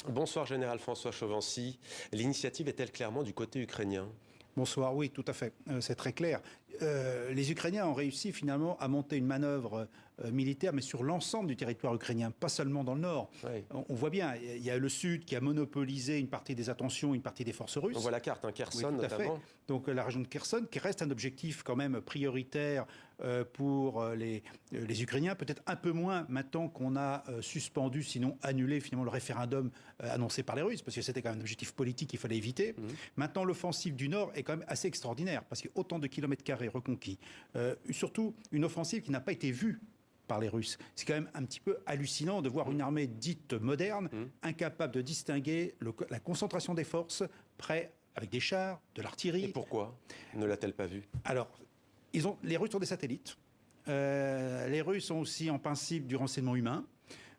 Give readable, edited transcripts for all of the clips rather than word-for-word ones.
Bonsoir, Général François Chauvency. L'initiative est-elle clairement du côté ukrainien? Bonsoir, oui, tout à fait. C'est très clair. Les Ukrainiens ont réussi finalement à monter une manœuvre militaire, mais sur l'ensemble du territoire ukrainien, pas seulement dans le nord. Oui. On voit bien, il y a le sud qui a monopolisé une partie des attentions, une partie des forces russes. On voit la carte, hein, Kherson Oui, tout à fait. notamment. Donc la région de Kherson, qui reste un objectif quand même prioritaire pour les Ukrainiens, peut-être un peu moins maintenant qu'on a suspendu, sinon annulé finalement le référendum annoncé par les Russes, parce que c'était quand même un objectif politique qu'il fallait éviter. Maintenant, l'offensive du Nord est quand même assez extraordinaire, parce qu'il y a autant de kilomètres carrés reconquis. Surtout une offensive qui n'a pas été vue par les Russes. C'est quand même un petit peu hallucinant de voir une armée dite moderne, incapable de distinguer la concentration des forces, prêts avec des chars, de l'artillerie. Et pourquoi ne l'a-t-elle pas vu? Alors, les Russes ont des satellites. Les Russes ont aussi en principe du renseignement humain.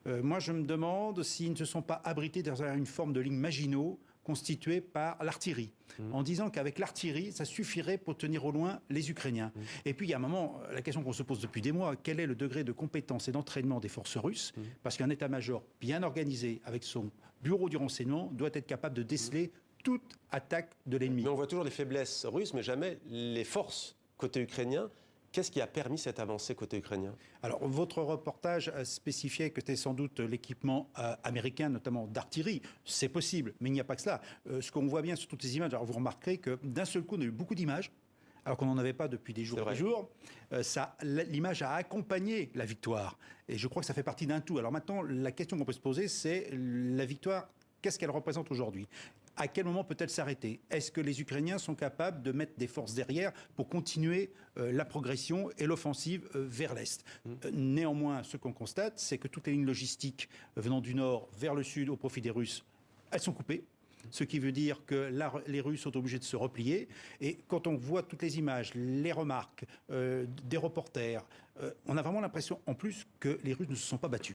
Moi, je me demande s'ils ne se sont pas abrités derrière une forme de ligne Maginot constituée par l'artillerie, en disant qu'avec l'artillerie, ça suffirait pour tenir au loin les Ukrainiens. Et puis, il y a un moment, la question qu'on se pose depuis des mois, quel est le degré de compétence et d'entraînement des forces russes? Parce qu'un état-major bien organisé, avec son bureau du renseignement, doit être capable de déceler toute attaque de l'ennemi. Mais on voit toujours les faiblesses russes, mais jamais les forces côté ukrainien. Qu'est-ce qui a permis cette avancée côté ukrainien? Alors, votre reportage spécifiait que c'était sans doute l'équipement américain, notamment d'artillerie. C'est possible, mais il n'y a pas que cela. Ce qu'on voit bien sur toutes ces images, alors vous remarquerez que d'un seul coup, on a eu beaucoup d'images, alors qu'on n'en avait pas depuis des jours et des jours. L'image a accompagné la victoire. Et je crois que ça fait partie d'un tout. Alors maintenant, la question qu'on peut se poser, c'est la victoire, qu'est-ce qu'elle représente aujourd'hui? À quel moment peut-elle s'arrêter? Est-ce que les Ukrainiens sont capables de mettre des forces derrière pour continuer la progression et l'offensive vers l'Est? Néanmoins, ce qu'on constate, c'est que toutes les lignes logistiques venant du Nord vers le Sud au profit des Russes, elles sont coupées. Ce qui veut dire que les Russes sont obligés de se replier. Et quand on voit toutes les images, les remarques des reporters, on a vraiment l'impression en plus que les Russes ne se sont pas battus.